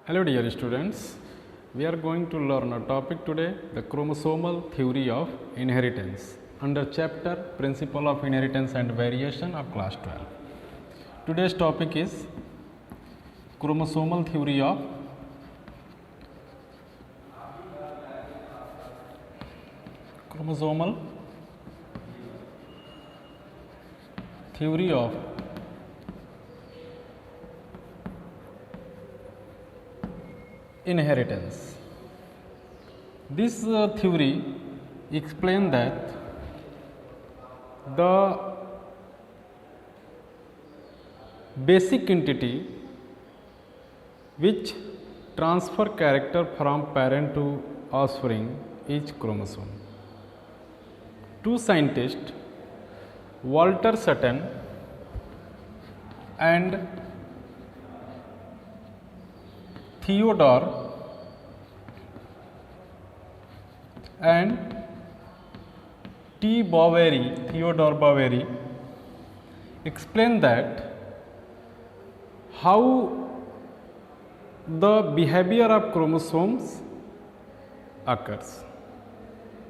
Hello dear students, we are going to learn a topic today, the chromosomal theory of inheritance under chapter Principle of Inheritance and Variation of class 12. Today's topic is chromosomal theory of inheritance. This theory explains that the basic entity which transfer character from parent to offspring is chromosome. Two scientists, Walter Sutton and Theodore Theodore Boveri explain that how the behavior of chromosomes occurs,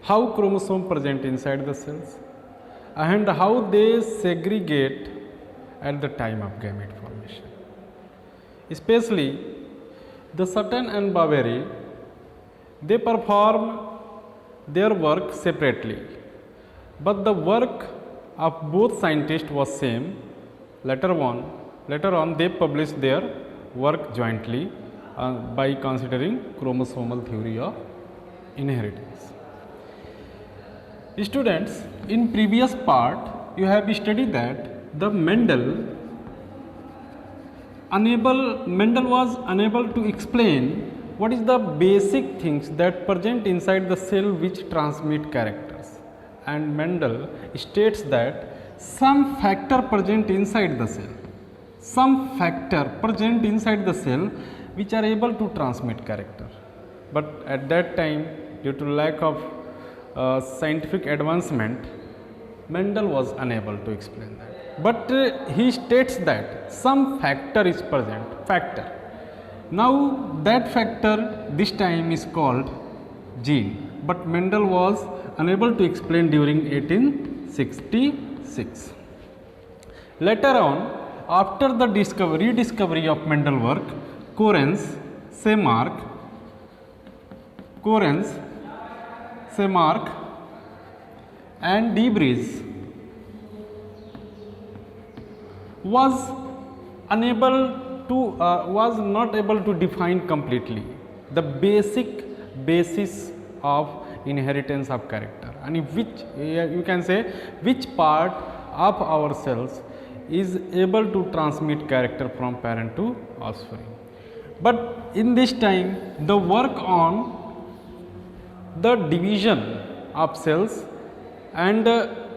how chromosome present inside the cells and how they segregate at the time of gamete formation. Especially the Sutton and Boveri, they perform their work separately, but the work of both scientists was same. Later on they published their work jointly by considering chromosomal theory of inheritance. Students, in previous part you have studied that the Mendel was unable to explain what is the basic things that present inside the cell which transmit characters, and Mendel states that some factor present inside the cell which are able to transmit character, but at that time due to lack of scientific advancement Mendel was unable to explain that, but he states that some factor is present. Now that factor this time is called gene, but Mendel was unable to explain during 1866. Later on, after the rediscovery of Mendel work, Correns, Semark and Debris was not able to define completely the basis of inheritance of character, and which you can say which part of our cells is able to transmit character from parent to offspring. But in this time the work on the division of cells and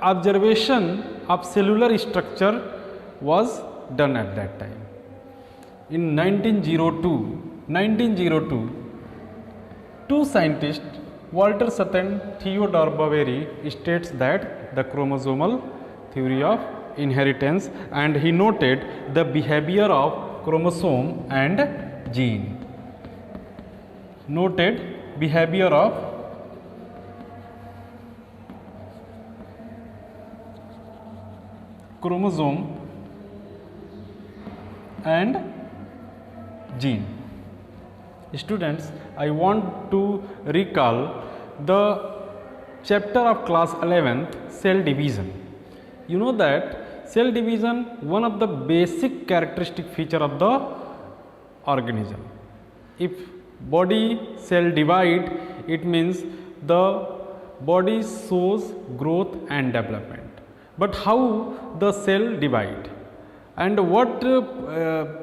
observation of cellular structure was done at that time. In 1902, two scientists, Walter Sutton, Theodore Boveri, states that the chromosomal theory of inheritance, and he noted the behavior of chromosome and gene. Noted behavior of chromosome and gene. Students, I want to recall the chapter of class 11th, cell division. You know that cell division, one of the basic characteristic feature of the organism. If body cell divide, it means the body shows growth and development. But how the cell divide, and what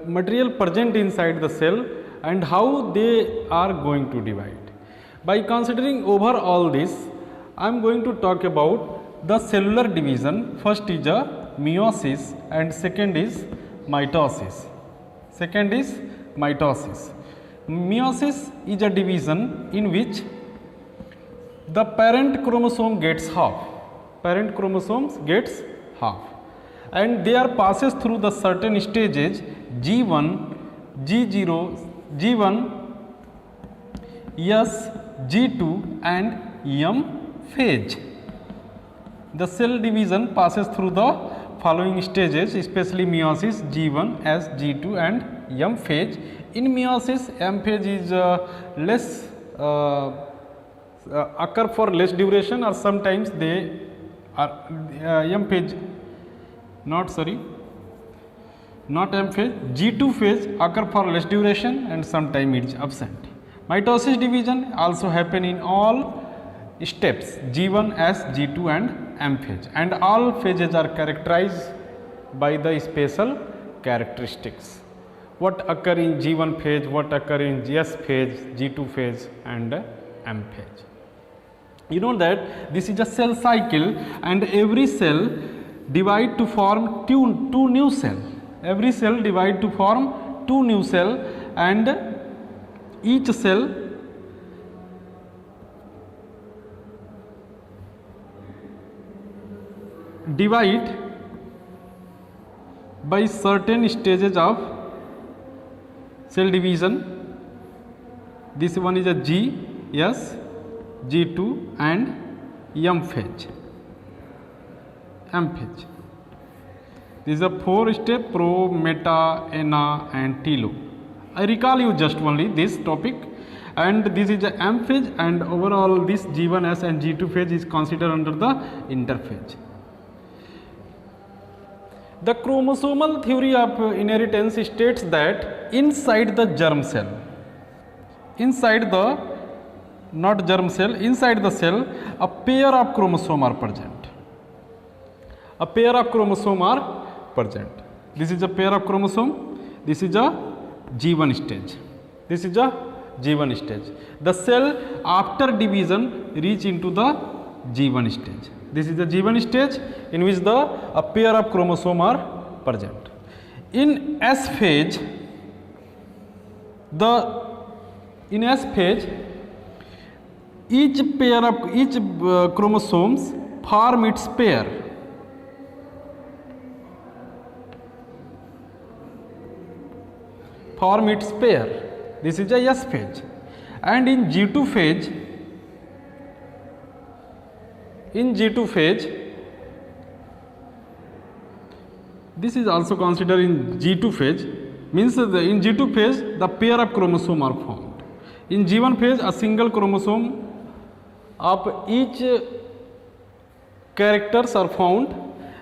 material present inside the cell, and how they are going to divide. By considering over all this, I am going to talk about the cellular division. First is a meiosis and second is mitosis. Meiosis is a division in which the parent chromosome gets half. And they are passes through the certain stages G1, G0, G1, S, G2 and M phase. The cell division passes through the following stages, especially meiosis, G1, S, G2 and M phase. In meiosis, M phase is less occur for less duration, or sometimes they are M phase, not M phase, G2 phase occur for less duration and sometimes it is absent. Mitosis division also happen in all steps, G1, S, G2 and M phase, and all phases are characterized by the special characteristics. What occur in G1 phase, what occur in S phase, G2 phase and M phase. You know that this is a cell cycle, and every cell divide to form two new cell. Every cell divide to form two new cell, and each cell divide by certain stages of cell division. This one is a G, S, G2 and M phase. This is a 4-step: pro, meta, ana and telo. I recall you just only this topic, and this is the M phase, and overall this G1S and G2 phase is considered under the interphase. The chromosomal theory of inheritance states that inside the germ cell, inside the cell, a pair of chromosomes are present. A pair of chromosomes are present. This is a pair of chromosome. This is a G1 stage. This is a G1 stage. The cell after division reach into the G1 stage. This is the G1 stage in which a pair of chromosomes are present. In S phase, each chromosomes form its pair. This is a S phase, and in G2 phase, this is also considered in G2 phase, means in G2 phase the pair of chromosomes are formed. In G1 phase, a single chromosome of each characters are found,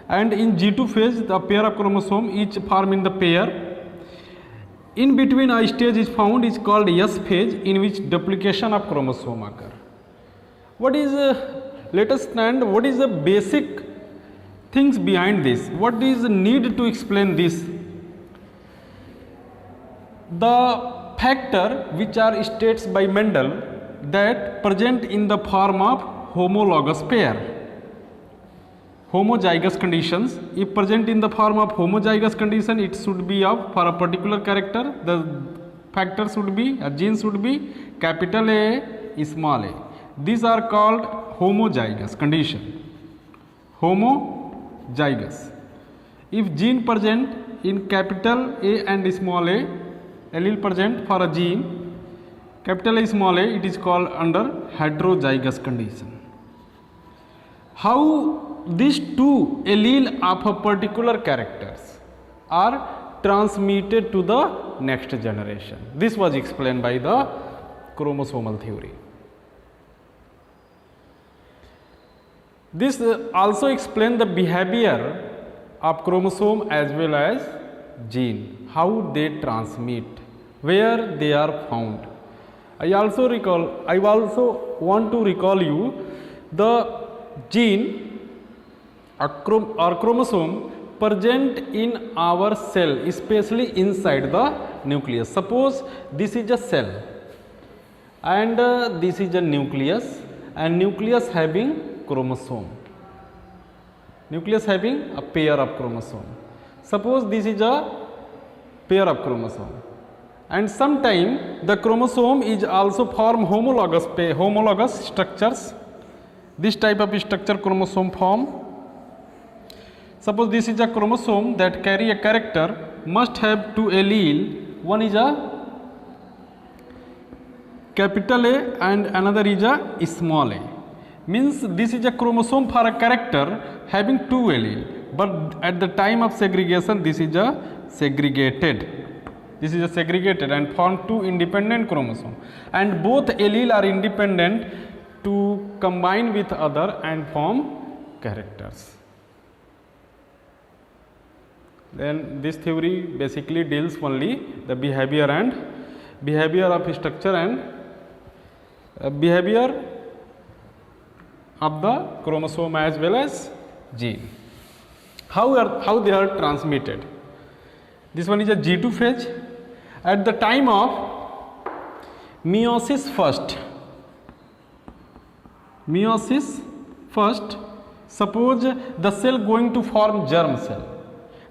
and in G2 phase the pair of chromosome each form in the pair. In between a stage is found is called S phase, in which duplication of chromosome occur. What is let us understand what is the basic things behind this. What is the need to explain this? The factor which are states by Mendel that present in the form of homologous pair. Homozygous conditions, if present in the form of homozygous condition, it should be of for a particular character. The factor should be, a gene should be capital A, small a. These are called homozygous condition. Homozygous. If gene present in capital A and small a, allele present for a gene capital A, small a, it is called under heterozygous condition. How these two allele of a particular characters are transmitted to the next generation. This was explained by the chromosomal theory. This also explains the behavior of chromosome as well as gene, how they transmit, where they are found. I also want to recall you the gene or chromosome present in our cell, especially inside the nucleus. Suppose this is a cell and this is a nucleus, and nucleus having chromosome, nucleus having a pair of chromosome. Suppose this is a pair of chromosome, and sometime the chromosome is also form homologous structures. This type of structure chromosome form. Suppose this is a chromosome that carry a character must have two allele. One is a capital A and another is a small a. Means this is a chromosome for a character having two allele, but at the time of segregation this is a segregated. This is a segregated and form two independent chromosome, and both allele are independent to combine with other and form characters. Then this theory basically deals only the behavior of structure and behavior of the chromosome as well as gene. How they are transmitted. This one is a G2 phase. At the time of meiosis first, suppose the cell going to form germ cell,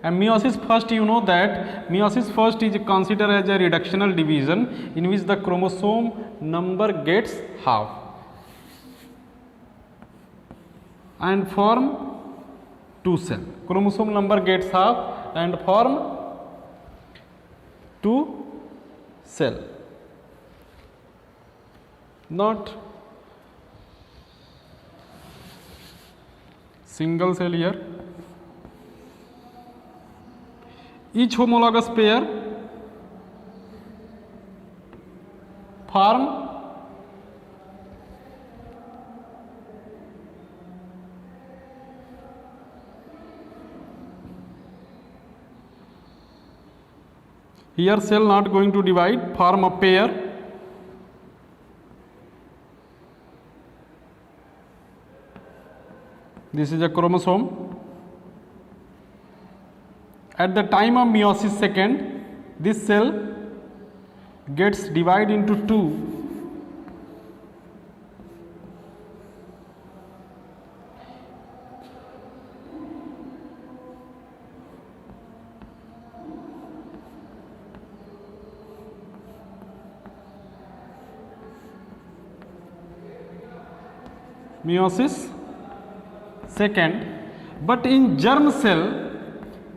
and meiosis first, you know that meiosis first is considered as a reductional division in which the chromosome number gets half and form two cell. Chromosome number gets half and form two cell, not single cell here. Each homologous pair form here cell not going to divide, form a pair. This is a chromosome. At the time of meiosis second, this cell gets divided into two. Meiosis second, but in germ cell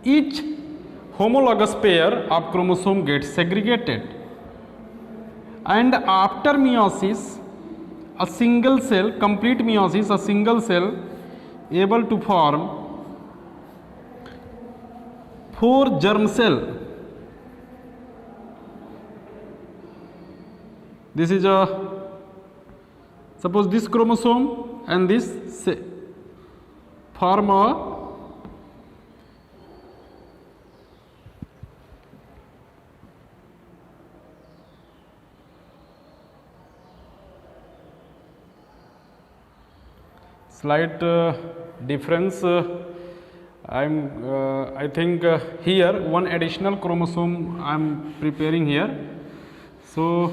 each homologous pair of chromosome gets segregated, and after meiosis a single cell, complete meiosis, a single cell able to form four germ cell. This is a, suppose this chromosome and this form a slight difference. I think here one additional chromosome I am preparing here, so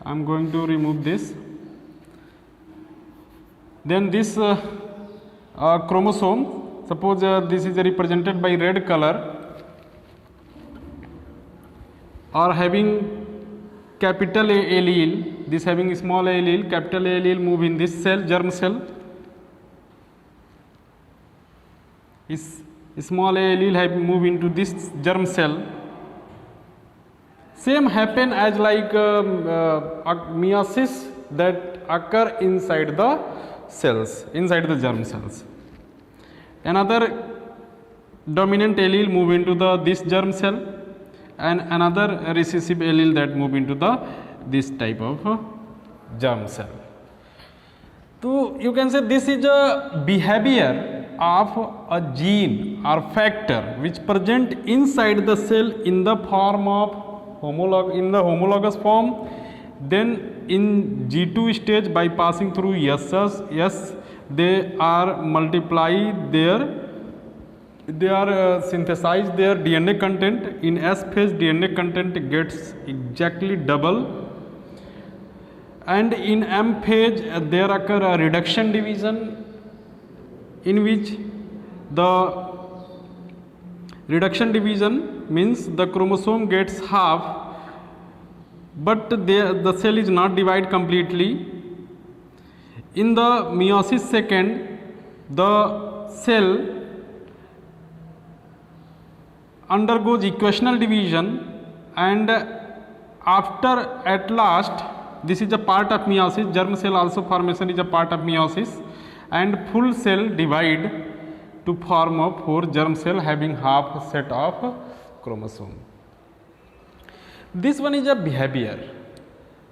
I am going to remove this. Then this chromosome, suppose this is represented by red color, or having capital A allele, this having small a allele, capital A allele move in this cell, germ cell. Is small a allele have move into this germ cell. Same happen as like meiosis that occur inside the cells, inside the germ cells. Another dominant allele move into the this germ cell, and another recessive allele that move into the this type of germ cell. So you can say this is a behavior of a gene or factor which present inside the cell in the form of homologous form. Then in G2 stage, by passing through S, they are multiplied their, they are synthesize their DNA content. In S phase, DNA content gets exactly double, and in M phase there occur a reduction division, in which the reduction division means the chromosome gets half, but the cell is not divided completely. In the meiosis second, the cell undergoes equational division, and after at last this is a part of meiosis, germ cell also formation is a part of meiosis, and full cell divide to form a 4 germ cell having half set of chromosome. This one is a behavior,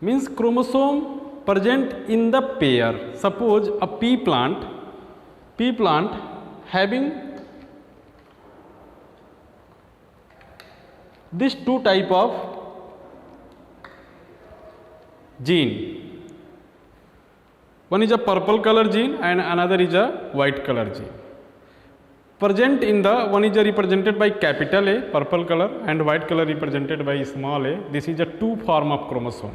means chromosome present in the pair. Suppose a pea plant having this 2 type of gene. One is a purple color gene and another is a white color gene. Present in the one is represented by capital A, purple color, and white color represented by small a. This is a 2 form of chromosome.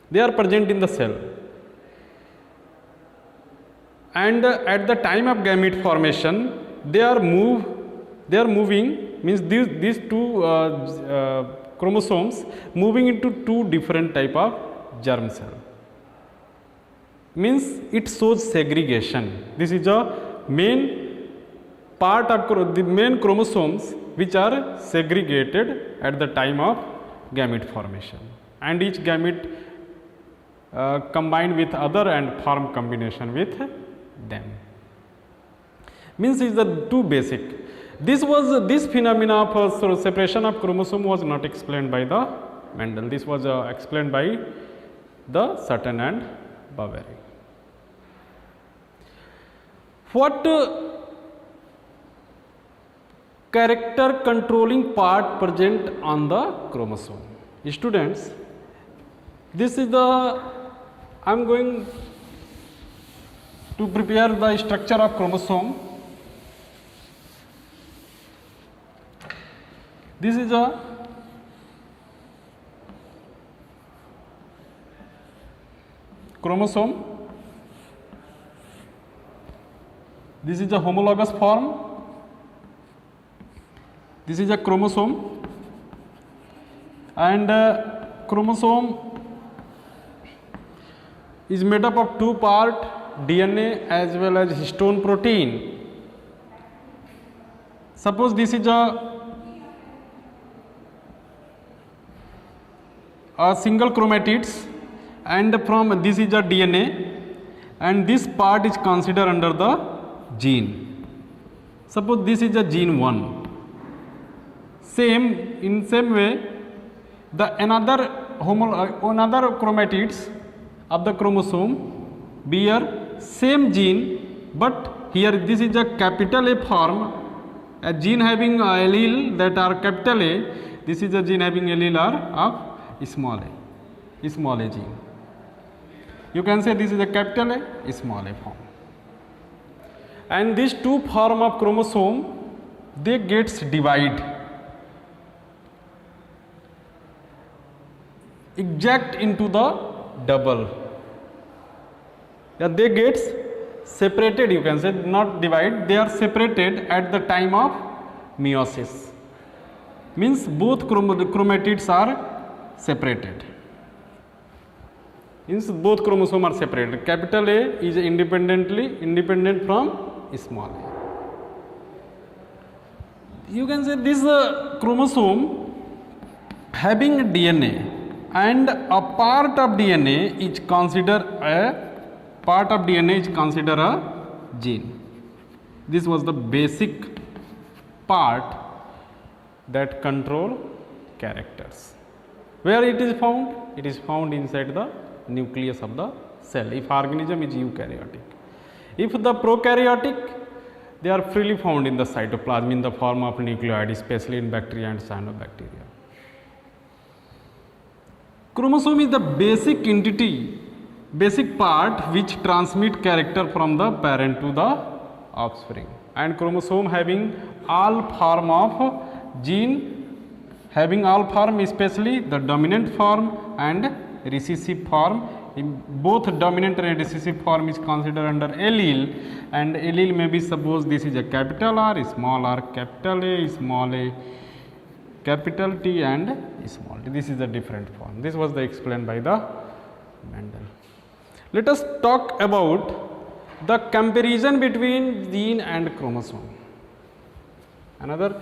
They are present in the cell. And at the time of gamete formation, they are moving, means these 2 chromosomes moving into 2 different type of germ cell, means it shows segregation. This is a main part of the main chromosomes which are segregated at the time of gamete formation, and each gamete combined with other and form combination with them. Means is the 2 basic. This phenomena of separation of chromosome was not explained by the Mendel. This was explained by the Sutton and Boveri. What character controlling part present on the chromosome? Students, this is the, I am going to prepare the structure of chromosome. This is a chromosome. This is a homologous form. This is a chromosome, and chromosome is made up of 2 parts, DNA as well as histone protein. Suppose this is a single chromatids, and from this is a DNA, and this part is considered under the gene. Suppose this is a gene 1. In same way, the another chromatids of the chromosome bear same gene, but here this is a capital A form, a gene having allele that are capital A. This is a gene having allele are of small a gene. You can say this is a capital A, small a form. And these 2 form of chromosome, they gets divide exact into the double. They gets separated, you can say, not divide, they are separated at the time of meiosis. Means both chromatids are separated. Means both chromosomes are separated. Capital A is independent from small a. You can say this chromosome having DNA, and a part of DNA is considered a gene. This was the basic part that control characters. Where it is found? It is found inside the nucleus of the cell, if organism is eukaryotic. If the prokaryotic, they are freely found in the cytoplasm in the form of nucleoid, especially in bacteria and cyanobacteria. Chromosome is the basic entity, basic part which transmit character from the parent to the offspring, and chromosome having all form of gene, having all form, especially the dominant form and recessive form. In both dominant and recessive form is considered under allele, and allele may be, suppose this is a capital R, small r, capital A, small a, capital T and small t. This is a different form. This was explained by the Mendel. Let us talk about the comparison between gene and chromosome. Another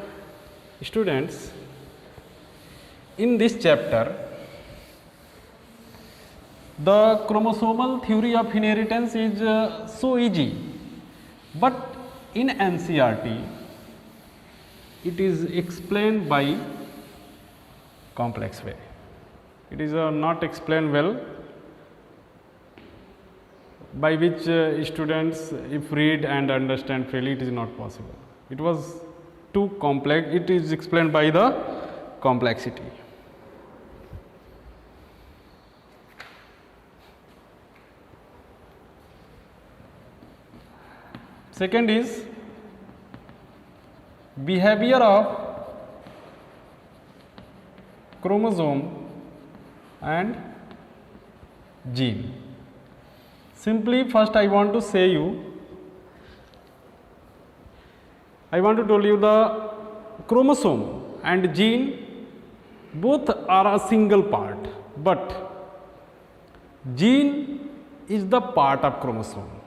students, in this chapter The chromosomal theory of inheritance is so easy, but in NCERT it is explained by complex way. It is not explained well, by which students if read and understand freely, it is not possible. It was too complex. It is explained by the complexity. Second is behavior of chromosome and gene. Simply first I want to tell you the chromosome and gene both are a single part, but gene is the part of chromosome.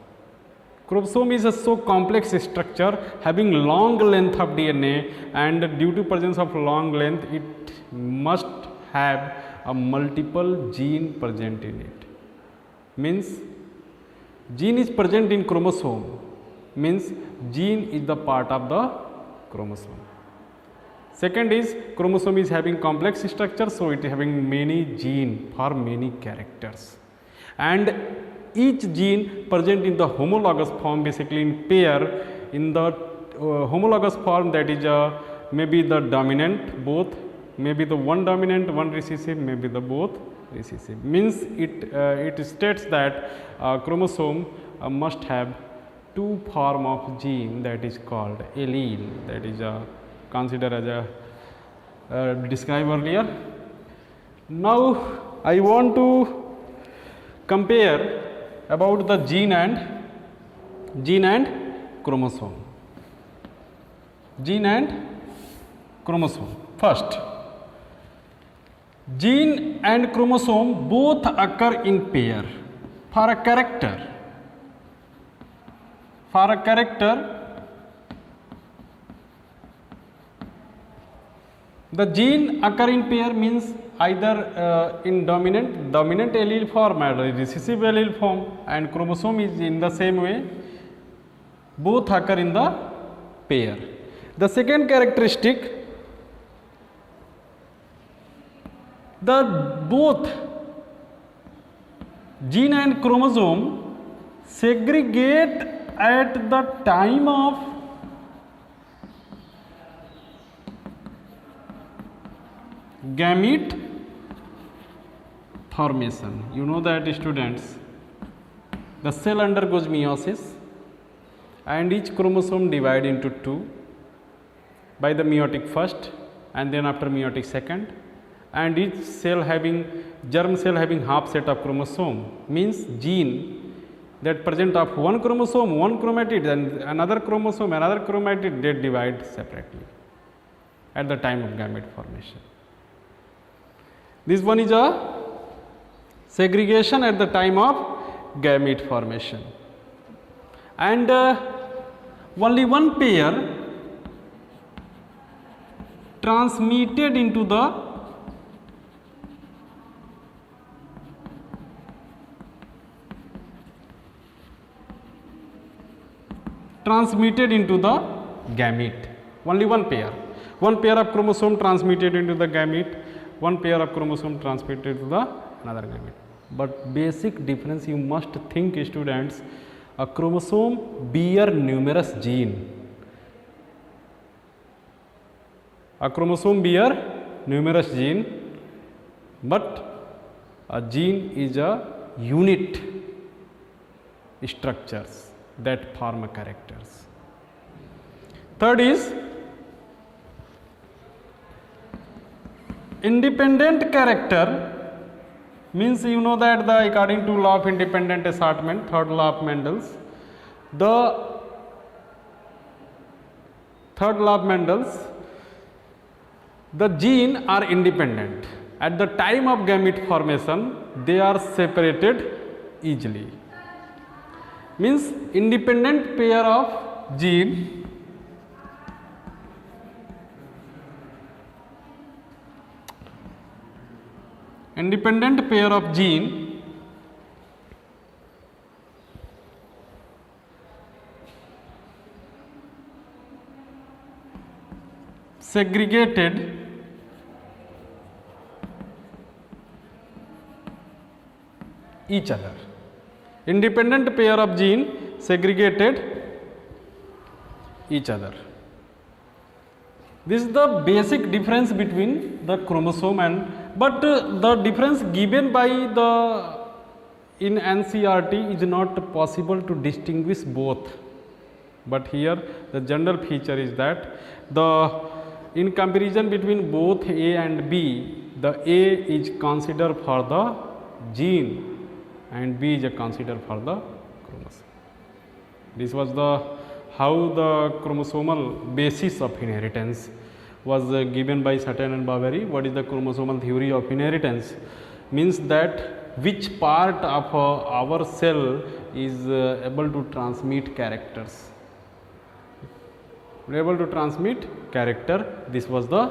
Chromosome is a so complex structure having long length of DNA, and due to presence of long length it must have a multiple gene present in it. Means gene is present in chromosome, means gene is the part of the chromosome. Second is chromosome is having complex structure, so it is having many gene for many characters, and each gene present in the homologous form, basically in pair. In the homologous form, that is maybe the dominant both, maybe the one dominant one recessive, maybe the both recessive. Means it states that chromosome must have two form of gene, that is called allele, that is considered as a described earlier. Now I want to compare about the gene and chromosome. Gene and chromosome. First, gene and chromosome both occur in pair. For a character, the gene occur in pair means either in dominant allele form or recessive allele form, and chromosome is in the same way, both occur in the pair. The second characteristic, the both gene and chromosome segregate at the time of gamete formation. You know that, students, the cell undergoes meiosis and each chromosome divide into two by the meiotic first and then after meiotic second, and each cell having germ cell having half set of chromosome, means gene that present of one chromosome, one chromatid, and another chromosome, another chromatid, they divide separately at the time of gamete formation. This one is a segregation at the time of gamete formation, and only one pair transmitted into the gamete. Only one pair of chromosome transmitted into the gamete, one pair of chromosome transmitted to the another gamete. But basic difference you must think, students, a chromosome bear numerous gene. A chromosome bear numerous gene, but a gene is a unit structures that form a characters. Third is independent character, means you know that the according to law of independent assortment, third law of Mendel's, the third law of Mendel's, the gene are independent. At the time of gamete formation, they are separated easily. Means independent pair of gene segregated each other. Independent pair of gene segregated each other. This is the basic difference between the chromosome and, but the difference given by the in NCERT is not possible to distinguish both. But here the general feature is that the in comparison between both A and B, the A is considered for the gene and B is considered for the chromosome. This was the how the chromosomal basis of inheritance was given by Sutton and Boveri. What is the chromosomal theory of inheritance? Means that which part of our cell is able to transmit characters. Able to transmit character. This was the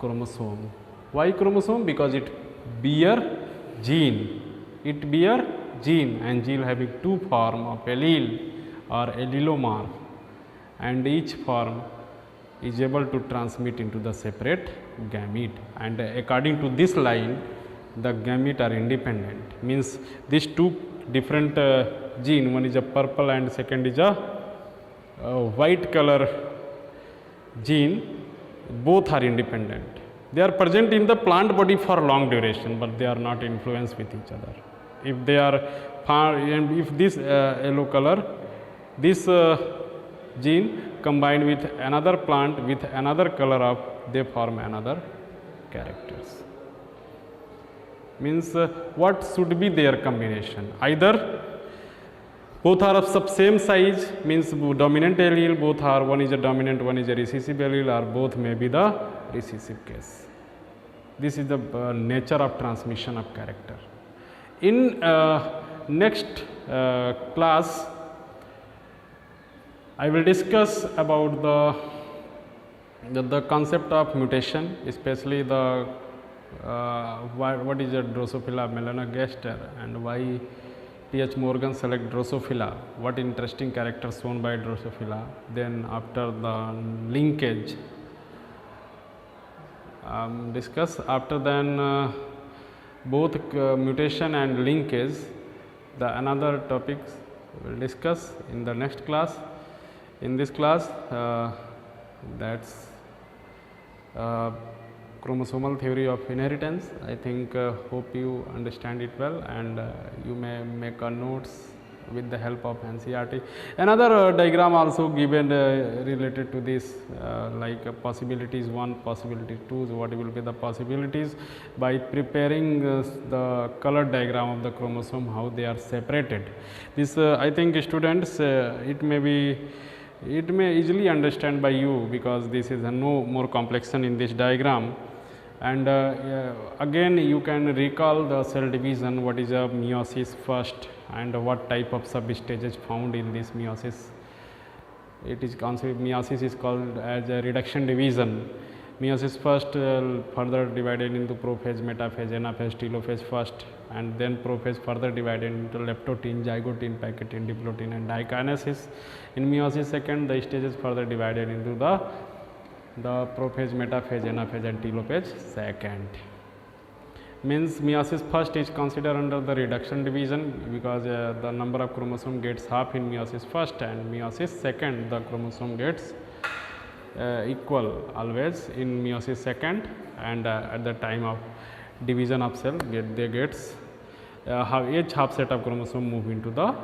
chromosome. Why chromosome? Because it bear gene. It bear gene, and gene having two form of allele or allelomorph, and each form is able to transmit into the separate gamete, and according to this line the gamete are independent. Means these two different gene, one is a purple and second is a white color gene, both are independent. They are present in the plant body for long duration, but they are not influenced with each other. If they are and if this yellow color, this gene combined with another plant with another color of, they form another characters. Means what should be their combination? Either both are of same size, means dominant allele, both are, one is a dominant, one is a recessive allele, or both may be the recessive case. This is the nature of transmission of character. In next class, I will discuss about the concept of mutation, especially the what is a Drosophila melanogaster and why P.H. Morgan select Drosophila, what interesting characters shown by Drosophila. Then after the linkage discuss, after then both mutation and linkage, the another topics we will discuss in the next class. In this class, that's chromosomal theory of inheritance. I think hope you understand it well, and you may make a notes with the help of NCERT. Another diagram also given related to this, like possibilities 1, possibility 2. So what will be the possibilities by preparing the color diagram of the chromosome, how they are separated. This I think students it may easily understand by you, because this is no more complexity in this diagram. And again you can recall the cell division, what is a meiosis first and what type of substages found in this meiosis. It is considered, meiosis is called as a reduction division. Meiosis first further divided into prophase, metaphase, anaphase, telophase first, and then prophase further divided into leptotin, zygotin, packaging, diplotin and dikinesis. In meiosis second, the stages further divided into the prophase, metaphase, anaphase and telophase second. Means meiosis first is considered under the reduction division, because the number of chromosome gets half in meiosis first, and meiosis second the chromosome gets equal always in meiosis second, and at the time of division of cell they gets each half set of chromosome move into the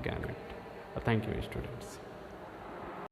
gamete. Thank you students.